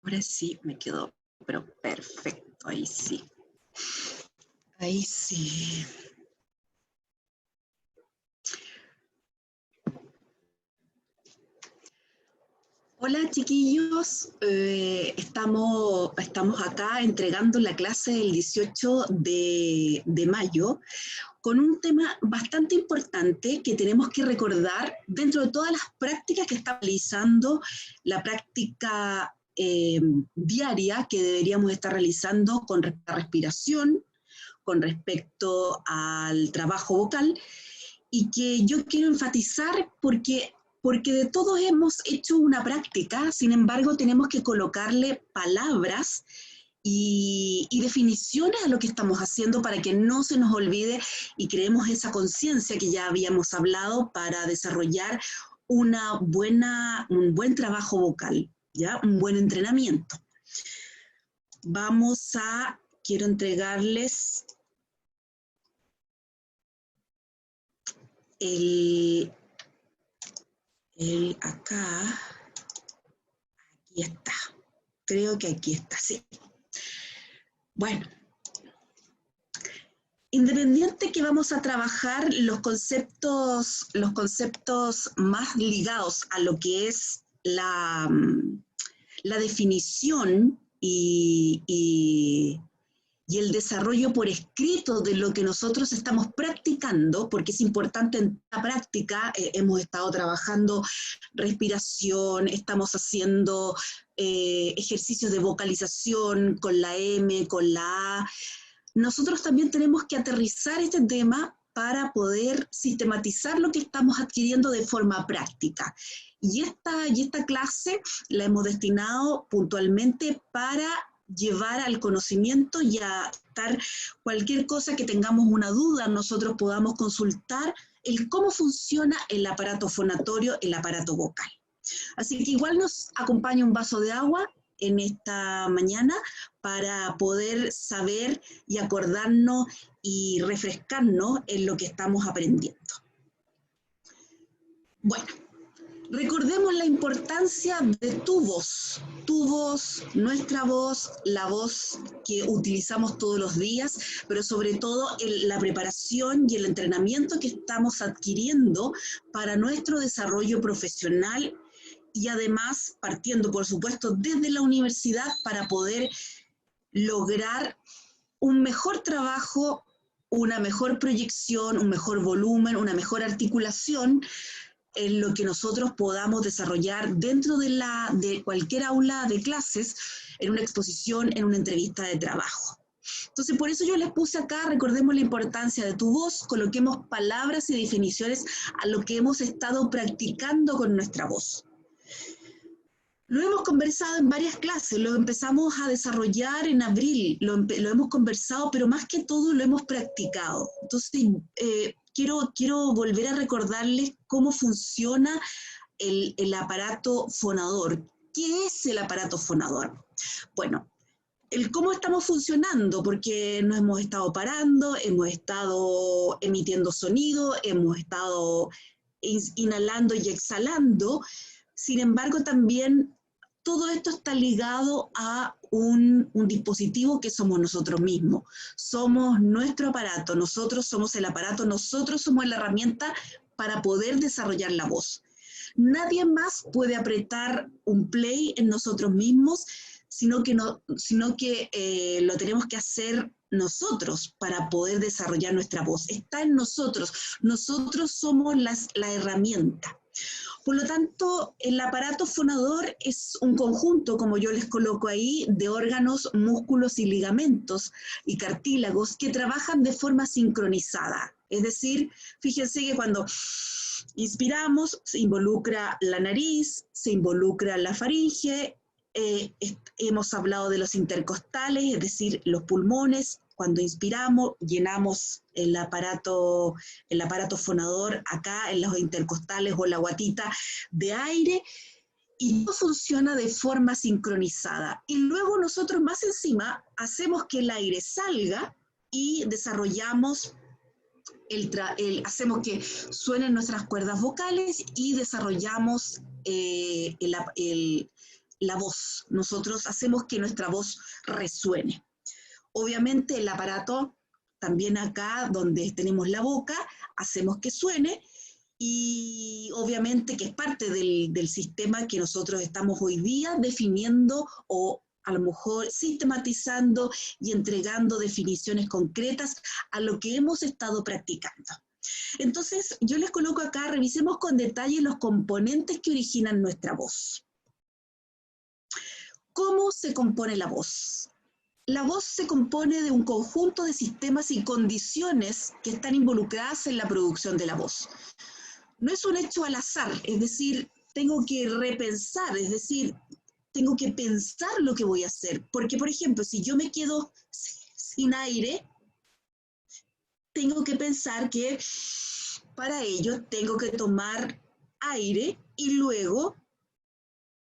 Ahora sí me quedó, pero perfecto, ahí sí. Ahí sí. Hola chiquillos, estamos acá entregando la clase del 18 de mayo con un tema bastante importante que tenemos que recordar dentro de todas las prácticas que está realizando, la práctica diaria que deberíamos estar realizando con respecto a respiración, con respecto al trabajo vocal, y que yo quiero enfatizar porque de todos hemos hecho una práctica, sin embargo tenemos que colocarle palabras y definiciones a lo que estamos haciendo para que no se nos olvide y creemos esa conciencia que ya habíamos hablado para desarrollar un buen trabajo vocal, ¿ya? Un buen entrenamiento. Quiero entregarles acá, aquí está, creo que aquí está, sí. Bueno, independiente que vamos a trabajar los conceptos más ligados a lo que es la definición y el desarrollo por escrito de lo que nosotros estamos practicando, porque es importante en la práctica, hemos estado trabajando respiración, estamos haciendo ejercicios de vocalización con la M, con la A. Nosotros también tenemos que aterrizar este tema para poder sistematizar lo que estamos adquiriendo de forma práctica. Y esta clase la hemos destinado puntualmente para llevar al conocimiento y a dar cualquier cosa que tengamos una duda, nosotros podamos consultar el cómo funciona el aparato fonatorio, el aparato vocal. Así que igual nos acompaña un vaso de agua en esta mañana para poder saber y acordarnos y refrescarnos en lo que estamos aprendiendo. Bueno, recordemos la importancia de tu voz, nuestra voz, la voz que utilizamos todos los días, pero sobre todo la preparación y el entrenamiento que estamos adquiriendo para nuestro desarrollo profesional y además partiendo, por supuesto, desde la universidad para poder lograr un mejor trabajo, una mejor proyección, un mejor volumen, una mejor articulación en lo que nosotros podamos desarrollar dentro de cualquier aula de clases, en una exposición, en una entrevista de trabajo. Entonces, por eso yo les puse acá, recordemos la importancia de tu voz, coloquemos palabras y definiciones a lo que hemos estado practicando con nuestra voz. Lo hemos conversado en varias clases, lo empezamos a desarrollar en abril, lo hemos conversado, pero más que todo lo hemos practicado. Entonces, quiero volver a recordarles cómo funciona el aparato fonador. ¿Qué es el aparato fonador? Bueno, el cómo estamos funcionando, porque nos hemos estado parando, hemos estado emitiendo sonido, hemos estado inhalando y exhalando. Sin embargo, también todo esto está ligado a un dispositivo que somos nosotros mismos. Somos nuestro aparato, nosotros somos el aparato, nosotros somos la herramienta para poder desarrollar la voz. Nadie más puede apretar un play en nosotros mismos, sino que lo tenemos que hacer nosotros para poder desarrollar nuestra voz. Está en nosotros. Nosotros somos la herramienta. Por lo tanto, el aparato fonador es un conjunto, como yo les coloco ahí, de órganos, músculos y ligamentos y cartílagos que trabajan de forma sincronizada. Es decir, fíjense que cuando inspiramos se involucra la nariz, se involucra la faringe, hemos hablado de los intercostales, es decir, los pulmones. Cuando inspiramos, llenamos el aparato fonador acá en los intercostales o la guatita de aire y todo funciona de forma sincronizada. Y luego nosotros más encima hacemos que el aire salga y desarrollamos hacemos que suenen nuestras cuerdas vocales y desarrollamos la voz. Nosotros hacemos que nuestra voz resuene. Obviamente el aparato, también acá donde tenemos la boca, hacemos que suene, y obviamente que es parte del sistema que nosotros estamos hoy día definiendo o a lo mejor sistematizando y entregando definiciones concretas a lo que hemos estado practicando. Entonces, yo les coloco acá, revisemos con detalle los componentes que originan nuestra voz. ¿Cómo se compone la voz? La voz se compone de un conjunto de sistemas y condiciones que están involucradas en la producción de la voz. No es un hecho al azar, es decir, tengo que repensar, es decir, tengo que pensar lo que voy a hacer. Porque, por ejemplo, si yo me quedo sin aire, tengo que pensar que para ello tengo que tomar aire y luego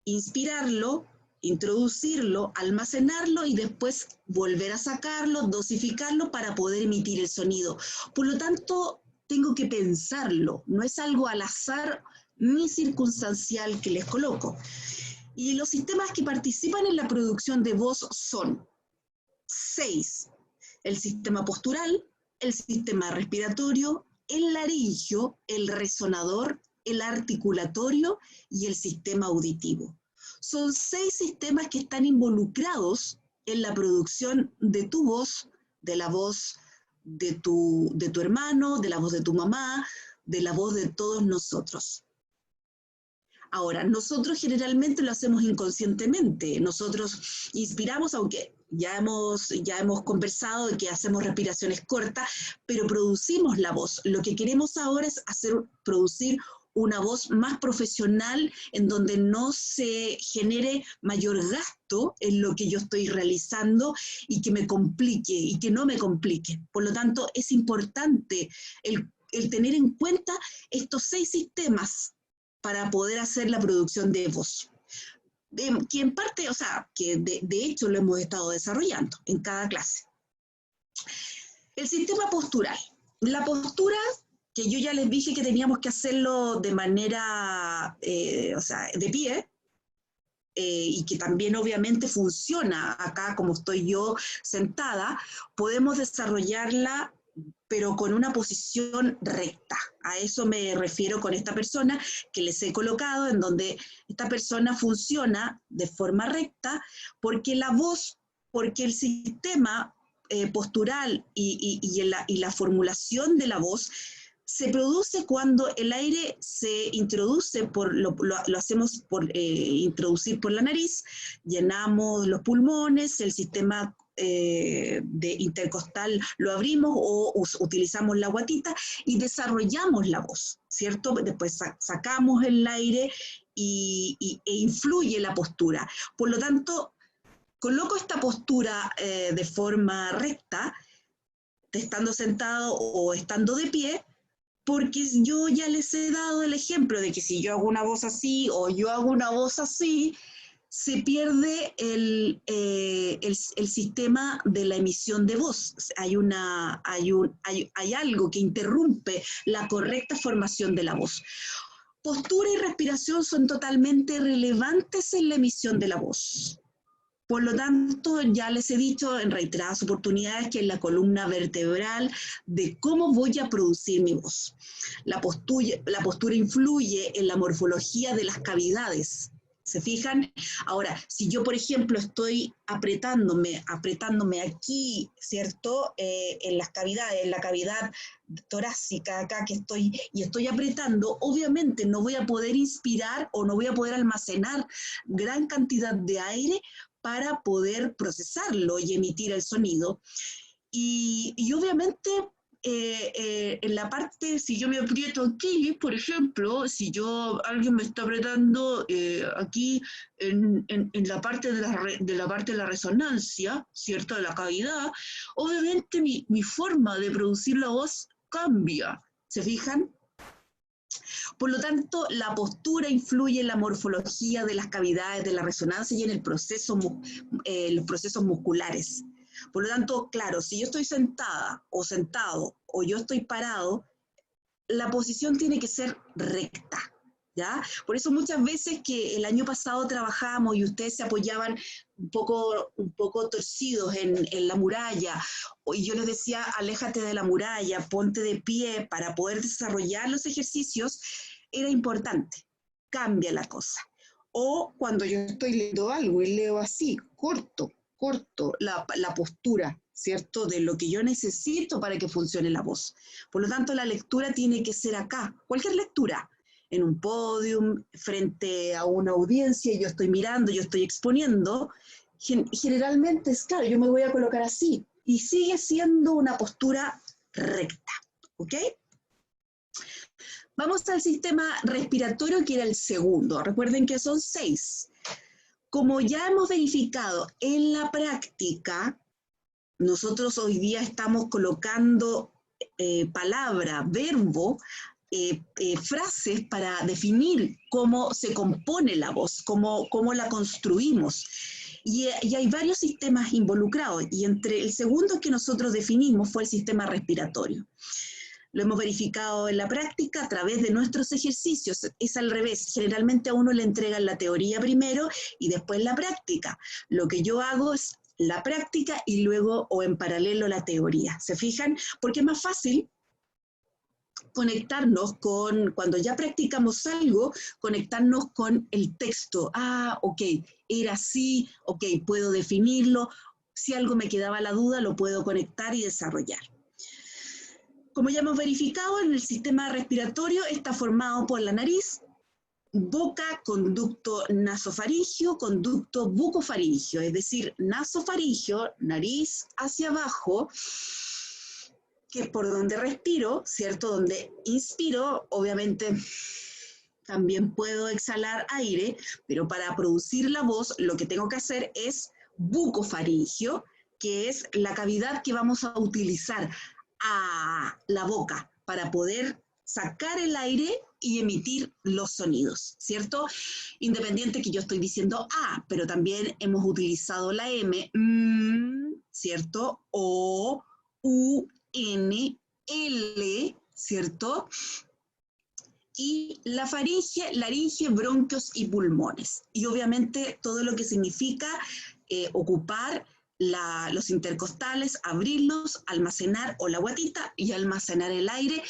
inspirarlo, introducirlo, almacenarlo y después volver a sacarlo, dosificarlo para poder emitir el sonido. Por lo tanto, tengo que pensarlo, no es algo al azar ni circunstancial que les coloco. Y los sistemas que participan en la producción de voz son 6. El sistema postural, el sistema respiratorio, el laringio, el resonador, el articulatorio y el sistema auditivo. Son 6 sistemas que están involucrados en la producción de tu voz, de la voz de tu hermano, de la voz de tu mamá, de la voz de todos nosotros. Ahora, nosotros generalmente lo hacemos inconscientemente. Nosotros inspiramos, aunque ya hemos conversado de que hacemos respiraciones cortas, pero producimos la voz. Lo que queremos ahora es producir una voz más profesional en donde no se genere mayor gasto en lo que yo estoy realizando y que me complique y que no me complique. Por lo tanto, es importante el tener en cuenta estos 6 sistemas para poder hacer la producción de voz. Que en parte, o sea, que de hecho lo hemos estado desarrollando en cada clase. El sistema postural. La postura, que yo ya les dije que teníamos que hacerlo de manera, o sea, de pie, y que también obviamente funciona acá como estoy yo sentada, podemos desarrollarla pero con una posición recta. A eso me refiero con esta persona que les he colocado, en donde esta persona funciona de forma recta, porque la voz, porque el sistema postural y la formulación de la voz se produce cuando el aire se introduce, lo hacemos por introducir por la nariz, llenamos los pulmones, el sistema de intercostal lo abrimos o utilizamos la guatita y desarrollamos la voz, ¿cierto? Después sacamos el aire e influye la postura. Por lo tanto, coloco esta postura de forma recta, estando sentado o estando de pie, porque yo ya les he dado el ejemplo de que si yo hago una voz así o yo hago una voz así, se pierde el sistema de la emisión de voz. Hay algo que interrumpe la correcta formación de la voz. Postura y respiración son totalmente relevantes en la emisión de la voz. Por lo tanto, ya les he dicho en reiteradas oportunidades que es la columna vertebral de cómo voy a producir mi voz. La postura influye en la morfología de las cavidades. ¿Se fijan? Ahora, si yo, por ejemplo, estoy apretándome aquí, ¿cierto? En las cavidades, en la cavidad torácica acá que estoy apretando, obviamente no voy a poder inspirar o no voy a poder almacenar gran cantidad de aire para poder procesarlo y emitir el sonido. Y obviamente en la parte, si yo me aprieto aquí, por ejemplo, si alguien me está apretando aquí en la parte de la resonancia, ¿cierto? De la cavidad, obviamente mi forma de producir la voz cambia. ¿Se fijan? Por lo tanto, la postura influye en la morfología de las cavidades de la resonancia y en los procesos musculares. Por lo tanto, claro, si yo estoy sentada o sentado o yo estoy parado, la posición tiene que ser recta. ¿ya? Por eso muchas veces que el año pasado trabajábamos y ustedes se apoyaban un poco torcidos en la muralla, y yo les decía, aléjate de la muralla, ponte de pie para poder desarrollar los ejercicios, era importante, cambia la cosa. O cuando yo estoy leyendo algo y leo así, corto la postura, ¿cierto? De lo que yo necesito para que funcione la voz. Por lo tanto, la lectura tiene que ser acá, cualquier lectura, en un podium, frente a una audiencia, yo estoy mirando, yo estoy exponiendo, generalmente es claro, yo me voy a colocar así, y sigue siendo una postura recta, ¿ok? Vamos al sistema respiratorio, que era el segundo. Recuerden que son 6. Como ya hemos verificado en la práctica, nosotros hoy día estamos colocando palabra, verbo, frases para definir cómo se compone la voz, cómo la construimos. Y hay varios sistemas involucrados, y entre el segundo que nosotros definimos fue el sistema respiratorio. Lo hemos verificado en la práctica a través de nuestros ejercicios. Es al revés. Generalmente a uno le entregan la teoría primero y después la práctica. Lo que yo hago es la práctica y luego o en paralelo la teoría. ¿Se fijan? Porque es más fácil conectarnos con, cuando ya practicamos algo, conectarnos con el texto. Ah, ok, era así, ok, puedo definirlo. Si algo me quedaba la duda, lo puedo conectar y desarrollar. Como ya hemos verificado, en el sistema respiratorio está formado por la nariz, boca, conducto nasofaringio, conducto bucofaringio, es decir, nasofaringio, nariz hacia abajo, que es por donde respiro, ¿cierto? Donde inspiro, obviamente también puedo exhalar aire, pero para producir la voz lo que tengo que hacer es bucofaringio, que es la cavidad que vamos a utilizar a la boca para poder sacar el aire y emitir los sonidos, ¿cierto? Independiente que yo estoy diciendo A, pero también hemos utilizado la M, ¿cierto? O, U, N, L, ¿cierto? Y la faringe, laringe, bronquios y pulmones. Y obviamente todo lo que significa ocupar los intercostales, abrirlos, almacenar o la guatita y almacenar el aire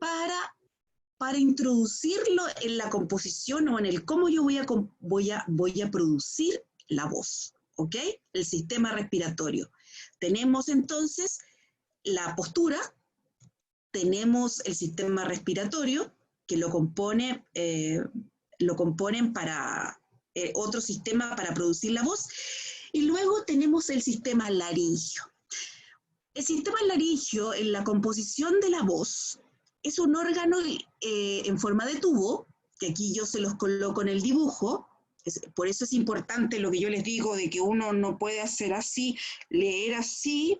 para introducirlo en la composición o en el cómo yo voy a producir la voz, ¿ok? El sistema respiratorio. Tenemos entonces la postura, tenemos el sistema respiratorio, que lo componen para otro sistema para producir la voz, y luego tenemos el sistema laringio. El sistema laringio, en la composición de la voz, es un órgano en forma de tubo, que aquí yo se los coloco en el dibujo. Por eso es importante lo que yo les digo, de que uno no puede hacer así, leer así,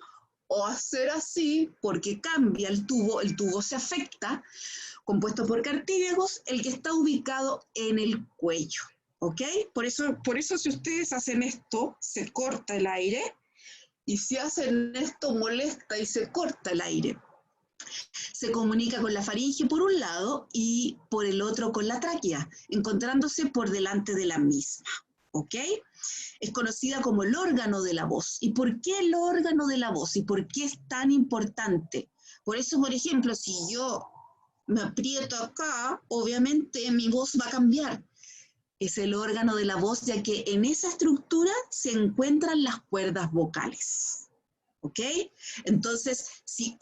o hacer así, porque cambia el tubo se afecta, compuesto por cartílagos, el que está ubicado en el cuello, ¿ok? Por eso si ustedes hacen esto, se corta el aire, y si hacen esto, molesta y se corta el aire. Se comunica con la faringe por un lado y por el otro con la tráquea, encontrándose por delante de la misma, ¿ok? Es conocida como el órgano de la voz. ¿Y por qué el órgano de la voz? ¿Y por qué es tan importante? Por eso, por ejemplo, si yo me aprieto acá, obviamente mi voz va a cambiar. Es el órgano de la voz, ya que en esa estructura se encuentran las cuerdas vocales. ¿Ok? Entonces, si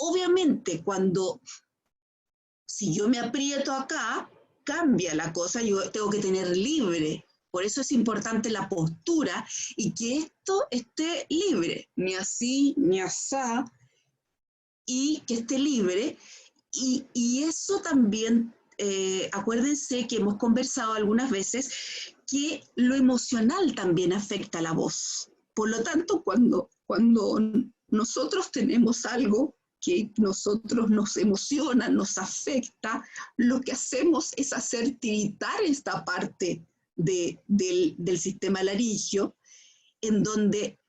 yo me aprieto acá, cambia la cosa, yo tengo que tener libre. Por eso es importante la postura y que esto esté libre, ni así, ni asá, y que esté libre. Y eso también, acuérdense que hemos conversado algunas veces que lo emocional también afecta a la voz. Por lo tanto, cuando nosotros tenemos algo que nosotros nos emociona, nos afecta, lo que hacemos es hacer tiritar esta parte del sistema laringio, en donde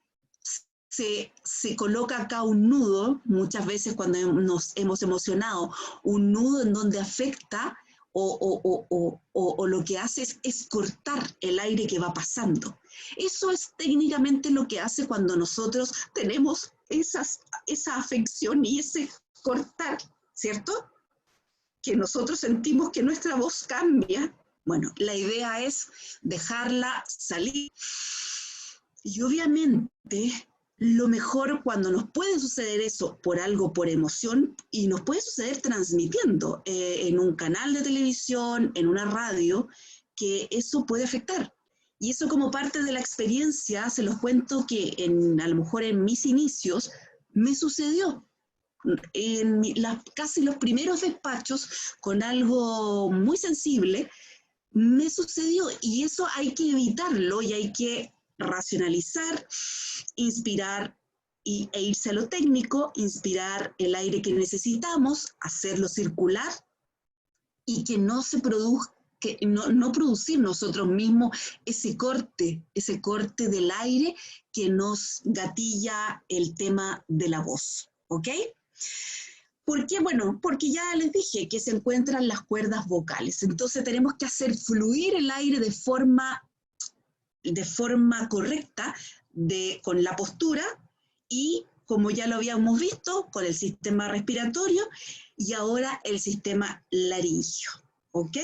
se coloca acá un nudo, muchas veces cuando nos hemos emocionado, un nudo en donde afecta o o lo que hace es cortar el aire que va pasando. Eso es técnicamente lo que hace cuando nosotros tenemos esa afección y ese cortar, ¿cierto? Que nosotros sentimos que nuestra voz cambia. Bueno, la idea es dejarla salir. Y obviamente lo mejor cuando nos puede suceder eso por algo, por emoción, y nos puede suceder transmitiendo en un canal de televisión, en una radio, que eso puede afectar. Y eso como parte de la experiencia, se los cuento que a lo mejor en mis inicios me sucedió. Casi los primeros despachos con algo muy sensible, me sucedió y eso hay que evitarlo y hay que racionalizar, inspirar e irse a lo técnico, inspirar el aire que necesitamos, hacerlo circular y que no se produzca, que no producir nosotros mismos ese corte del aire que nos gatilla el tema de la voz, ¿ok? ¿Por qué? Bueno, porque ya les dije que se encuentran las cuerdas vocales, entonces tenemos que hacer fluir el aire de forma correcta, con la postura y, como ya lo habíamos visto, con el sistema respiratorio y ahora el sistema laríngeo, ¿ok?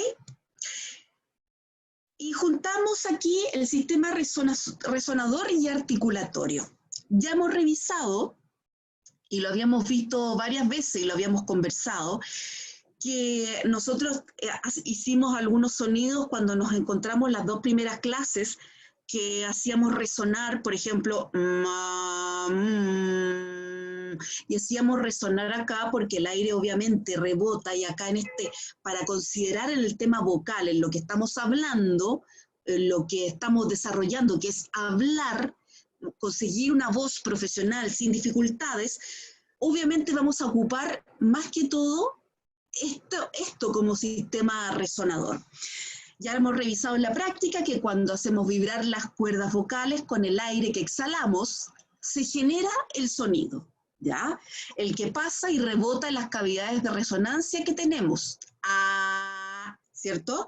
Y juntamos aquí el sistema resonador y articulatorio. Ya hemos revisado, y lo habíamos visto varias veces y lo habíamos conversado, que nosotros hicimos algunos sonidos cuando nos encontramos las dos primeras clases, que hacíamos resonar, por ejemplo, y hacíamos resonar acá porque el aire obviamente rebota, y acá para considerar en el tema vocal, en lo que estamos hablando, en lo que estamos desarrollando, que es hablar, conseguir una voz profesional sin dificultades, obviamente vamos a ocupar más que todo esto como sistema resonador. Ya hemos revisado en la práctica que cuando hacemos vibrar las cuerdas vocales con el aire que exhalamos, se genera el sonido, ¿ya? El que pasa y rebota en las cavidades de resonancia que tenemos. ¿Cierto?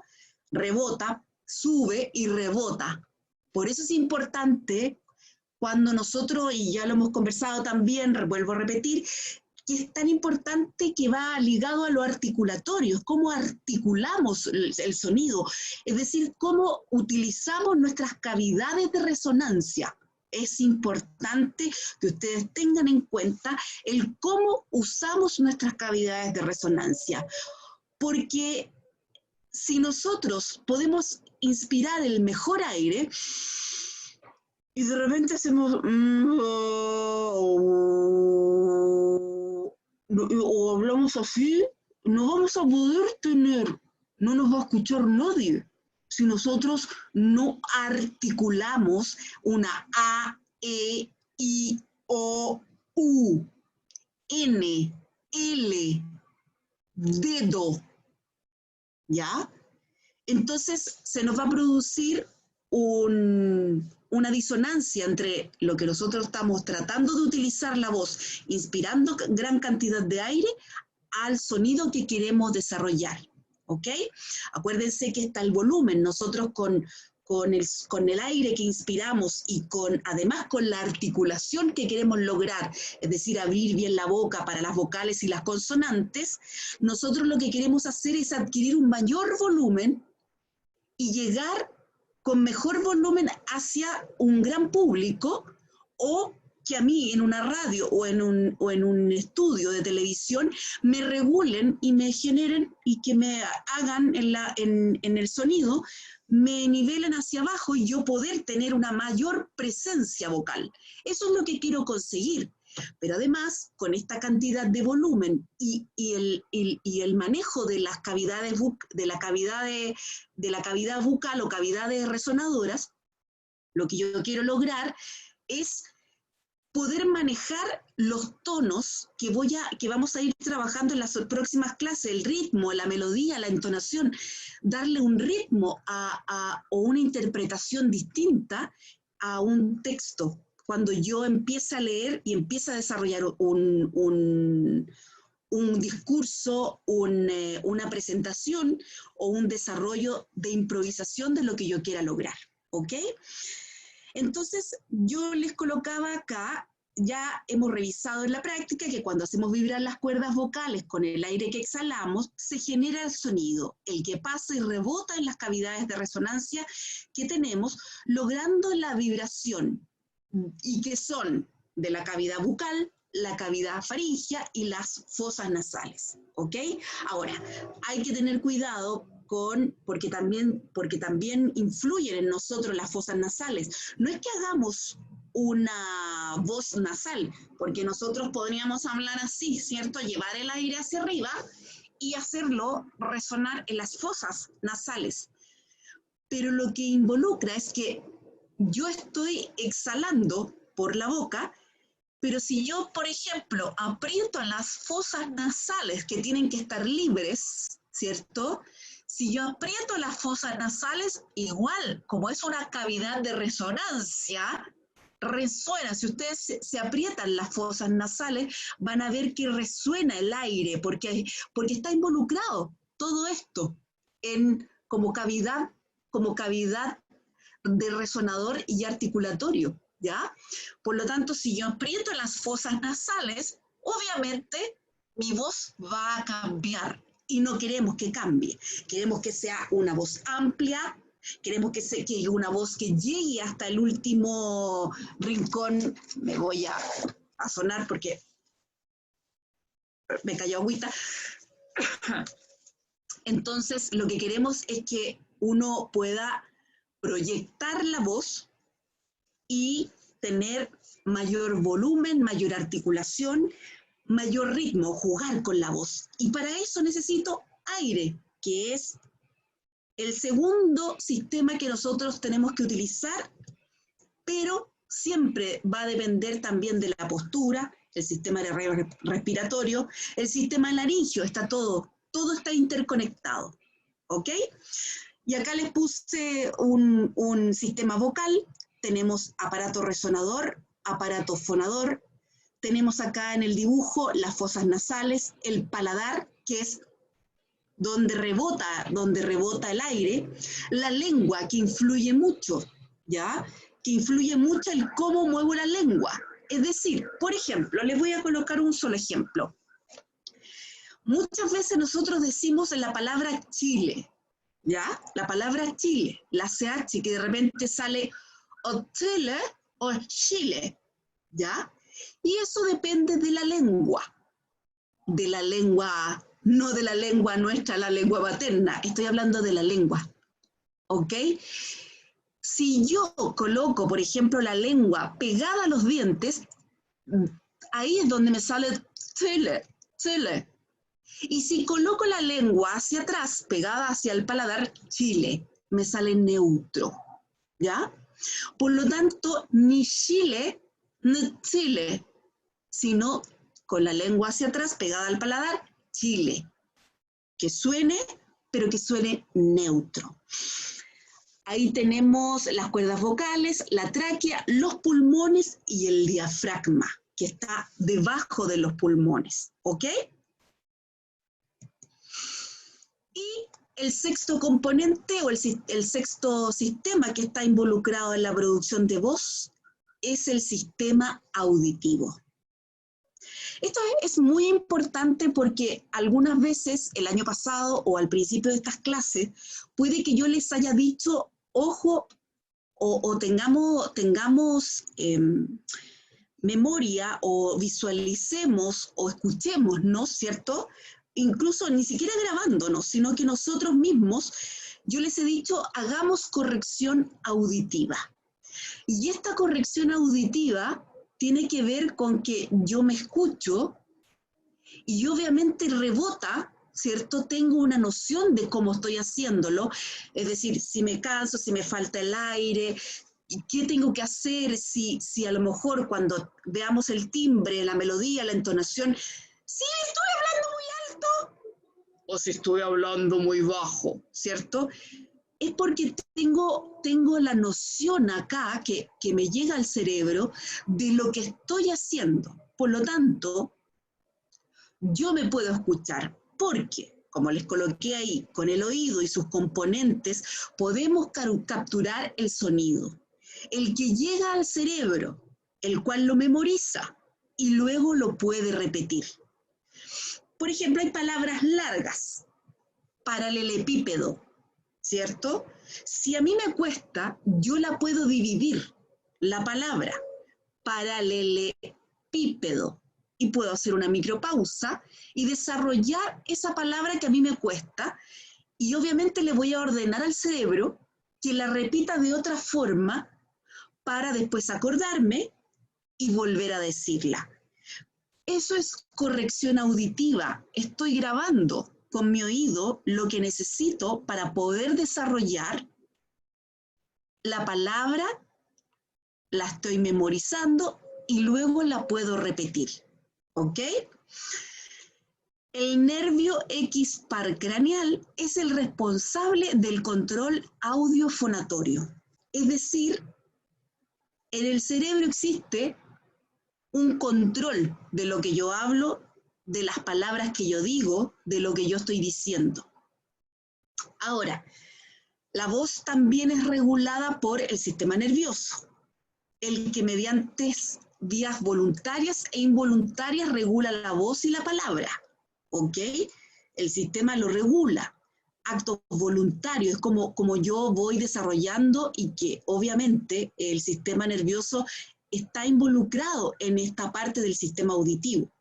Rebota, sube y rebota. Por eso es importante cuando nosotros, y ya lo hemos conversado también, vuelvo a repetir, que es tan importante que va ligado a lo articulatorio, cómo articulamos el sonido, es decir, cómo utilizamos nuestras cavidades de resonancia. Es importante que ustedes tengan en cuenta el cómo usamos nuestras cavidades de resonancia, porque si nosotros podemos inspirar el mejor aire, y de repente hacemos o hablamos así, no vamos a poder no nos va a escuchar nadie si nosotros no articulamos una A, E, I, O, U, N, L, dedo, ¿ya? Entonces se nos va a producir una disonancia entre lo que nosotros estamos tratando de utilizar la voz, inspirando gran cantidad de aire, al sonido que queremos desarrollar, ¿ok? Acuérdense que está el volumen, nosotros con el aire que inspiramos y además con la articulación que queremos lograr, es decir, abrir bien la boca para las vocales y las consonantes, nosotros lo que queremos hacer es adquirir un mayor volumen y llegar con mejor volumen hacia un gran público, o que a mí en una radio o en un estudio de televisión me regulen y me generen y que me hagan en el sonido, me nivelen hacia abajo y yo poder tener una mayor presencia vocal. Eso es lo que quiero conseguir. Pero además, con esta cantidad de volumen y el manejo de las cavidades de la cavidad bucal o cavidades resonadoras, lo que yo quiero lograr es poder manejar los tonos que vamos a ir trabajando en las próximas clases, el ritmo, la melodía, la entonación, darle un ritmo o una interpretación distinta a un texto. Cuando yo empiece a leer y empiece a desarrollar un discurso, una presentación o un desarrollo de improvisación de lo que yo quiera lograr, ¿ok? Entonces, yo les colocaba acá, ya hemos revisado en la práctica que cuando hacemos vibrar las cuerdas vocales con el aire que exhalamos, se genera el sonido, el que pasa y rebota en las cavidades de resonancia que tenemos, logrando la vibración, y que son de la cavidad bucal, la cavidad faríngea y las fosas nasales, ¿ok? Ahora, hay que tener cuidado porque también influyen en nosotros las fosas nasales. No es que hagamos una voz nasal, porque nosotros podríamos hablar así, ¿cierto? Llevar el aire hacia arriba y hacerlo resonar en las fosas nasales. Pero lo que involucra es que yo estoy exhalando por la boca, pero si yo, por ejemplo, aprieto las fosas nasales que tienen que estar libres, ¿cierto? Si yo aprieto las fosas nasales, igual, como es una cavidad de resonancia, resuena. Si ustedes se aprietan las fosas nasales, van a ver que resuena el aire, porque está involucrado todo esto como cavidad de resonador y articulatorio, ¿ya? Por lo tanto, si yo aprieto las fosas nasales, obviamente mi voz va a cambiar y no queremos que cambie. Queremos que sea una voz amplia, queremos que sea una voz que llegue hasta el último rincón. Me voy a sonar porque me cayó agüita. Entonces, lo que queremos es que uno pueda proyectar la voz y tener mayor volumen, mayor articulación, mayor ritmo, jugar con la voz. Y para eso necesito aire, que es el segundo sistema que nosotros tenemos que utilizar, pero siempre va a depender también de la postura, el sistema respiratorio, el sistema laringio, está todo está interconectado, ¿ok? Y acá les puse un sistema vocal, tenemos aparato resonador, aparato fonador, tenemos acá en el dibujo las fosas nasales, el paladar, que es donde rebota el aire, la lengua, que influye mucho, ¿ya? Que influye mucho el cómo muevo la lengua. Es decir, por ejemplo, les voy a colocar un solo ejemplo. Muchas veces nosotros decimos la palabra Chile, ¿ya? La palabra Chile, la CH, que de repente sale o Chile o Chile, ¿ya? Y eso depende de la lengua, no de la lengua nuestra, la lengua materna, estoy hablando de la lengua, ¿ok? Si yo coloco, por ejemplo, la lengua pegada a los dientes, ahí es donde me sale Chile, Chile. Y si coloco la lengua hacia atrás, pegada hacia el paladar, Chile, me sale neutro, ¿ya? Por lo tanto, ni Chile, ni Chile, sino con la lengua hacia atrás, pegada al paladar, Chile. Que suene, pero que suene neutro. Ahí tenemos las cuerdas vocales, la tráquea, los pulmones y el diafragma, que está debajo de los pulmones, ¿ok? Y el sexto componente o el sexto sistema que está involucrado en la producción de voz es el sistema auditivo. Esto es muy importante porque algunas veces el año pasado o al principio de estas clases puede que yo les haya dicho, ojo, o tengamos memoria o visualicemos o escuchemos, ¿no? ¿Cierto? Incluso ni siquiera grabándonos, sino que nosotros mismos, yo les he dicho, hagamos corrección auditiva. Y esta corrección auditiva tiene que ver con que yo me escucho y obviamente rebota, ¿cierto? Tengo una noción de cómo estoy haciéndolo, es decir, si me canso, si me falta el aire, ¿qué tengo que hacer? Si a lo mejor cuando veamos el timbre, la melodía, la entonación, si estoy hablando muy alto o si estoy hablando muy bajo, ¿cierto? Es porque tengo la noción acá que me llega al cerebro de lo que estoy haciendo. Por lo tanto, yo me puedo escuchar, porque, como les coloqué ahí, con el oído y sus componentes podemos capturar el sonido, el que llega al cerebro, el cual lo memoriza y luego lo puede repetir. Por ejemplo, hay palabras largas, paralelepípedo, ¿cierto? Si a mí me cuesta, yo la puedo dividir, la palabra, paralelepípedo, y puedo hacer una micropausa y desarrollar esa palabra que a mí me cuesta, y obviamente le voy a ordenar al cerebro que la repita de otra forma para después acordarme y volver a decirla. Eso es corrección auditiva. Estoy grabando con mi oído lo que necesito para poder desarrollar la palabra, la estoy memorizando y luego la puedo repetir. ¿Ok? El nervio X par craneal es el responsable del control audiofonatorio. Es decir, en el cerebro existe un control de lo que yo hablo, de las palabras que yo digo, de lo que yo estoy diciendo. Ahora, la voz también es regulada por el sistema nervioso, el que mediante vías voluntarias e involuntarias regula la voz y la palabra. ¿Ok? El sistema lo regula. Actos voluntarios, es como yo voy desarrollando y que obviamente el sistema nervioso está involucrado en esta parte del sistema auditivo.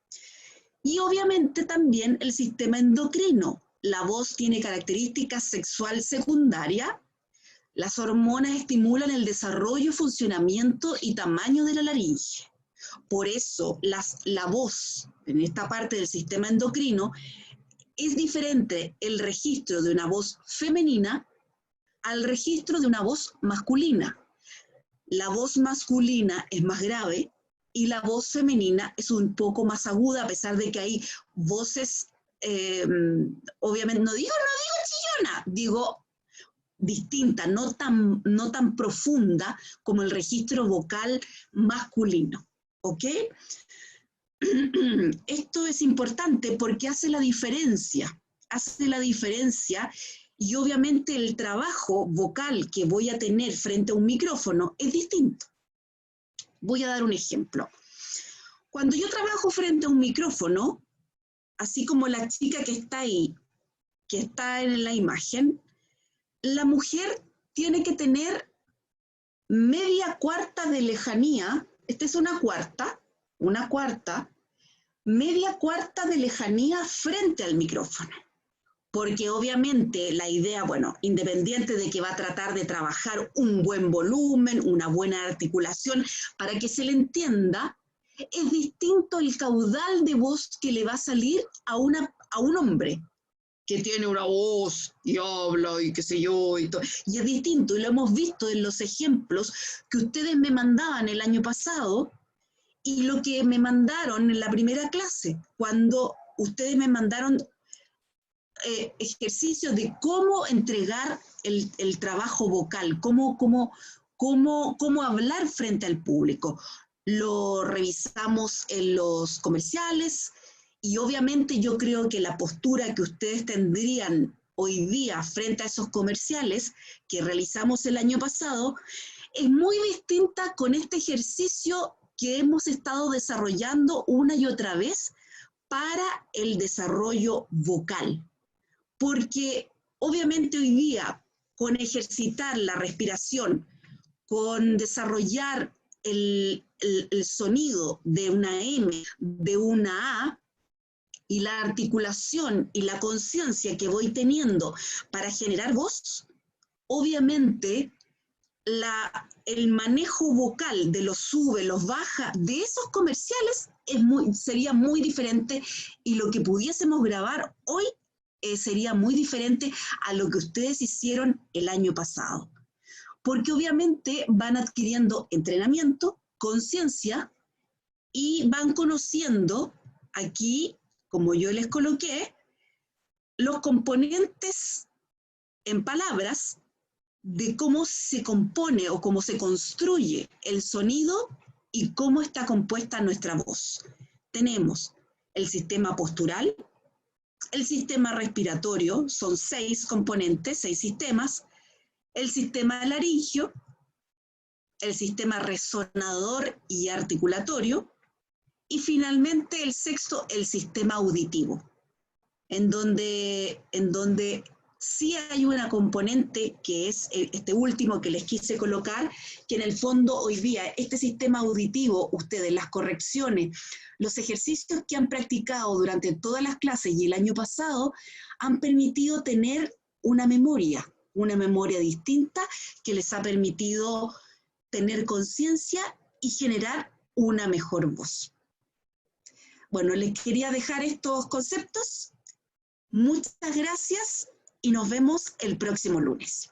Y obviamente también el sistema endocrino. La voz tiene características sexual secundaria. Las hormonas estimulan el desarrollo, funcionamiento y tamaño de la laringe. Por eso la voz en esta parte del sistema endocrino es diferente el registro de una voz femenina al registro de una voz masculina. La voz masculina es más grave y la voz femenina es un poco más aguda, a pesar de que hay voces, obviamente, no digo chillona, digo distinta, no tan profunda como el registro vocal masculino. ¿Ok? Esto es importante porque hace la diferencia y obviamente el trabajo vocal que voy a tener frente a un micrófono es distinto. Voy a dar un ejemplo. Cuando yo trabajo frente a un micrófono, así como la chica que está ahí, que está en la imagen, la mujer tiene que tener media cuarta de lejanía, esta es una cuarta, media cuarta de lejanía frente al micrófono. Porque obviamente la idea, bueno, independiente de que va a tratar de trabajar un buen volumen, una buena articulación, para que se le entienda, es distinto el caudal de voz que le va a salir a un hombre que tiene una voz y habla y qué sé yo y todo. Y es distinto, y lo hemos visto en los ejemplos que ustedes me mandaban el año pasado y lo que me mandaron en la primera clase, cuando ustedes me mandaron ejercicios de cómo entregar el trabajo vocal, cómo hablar frente al público. Lo revisamos en los comerciales y obviamente yo creo que la postura que ustedes tendrían hoy día frente a esos comerciales que realizamos el año pasado es muy distinta con este ejercicio que hemos estado desarrollando una y otra vez para el desarrollo vocal. Porque obviamente hoy día, con ejercitar la respiración, con desarrollar el sonido de una M, de una A, y la articulación y la conciencia que voy teniendo para generar voz, obviamente el manejo vocal de los sube, los baja, de esos comerciales sería muy diferente y lo que pudiésemos grabar hoy sería muy diferente a lo que ustedes hicieron el año pasado. Porque obviamente van adquiriendo entrenamiento, conciencia y van conociendo aquí, como yo les coloqué, los componentes en palabras de cómo se compone o cómo se construye el sonido y cómo está compuesta nuestra voz. Tenemos el sistema postural, el sistema respiratorio, son 6 componentes, 6 sistemas, el sistema laringio, el sistema resonador y articulatorio, y finalmente el sexto, el sistema auditivo, en donde sí hay una componente que es este último que les quise colocar, que en el fondo hoy día este sistema auditivo, ustedes las correcciones, los ejercicios que han practicado durante todas las clases y el año pasado han permitido tener una memoria distinta que les ha permitido tener conciencia y generar una mejor voz. Bueno, les quería dejar estos conceptos. Muchas gracias y nos vemos el próximo lunes.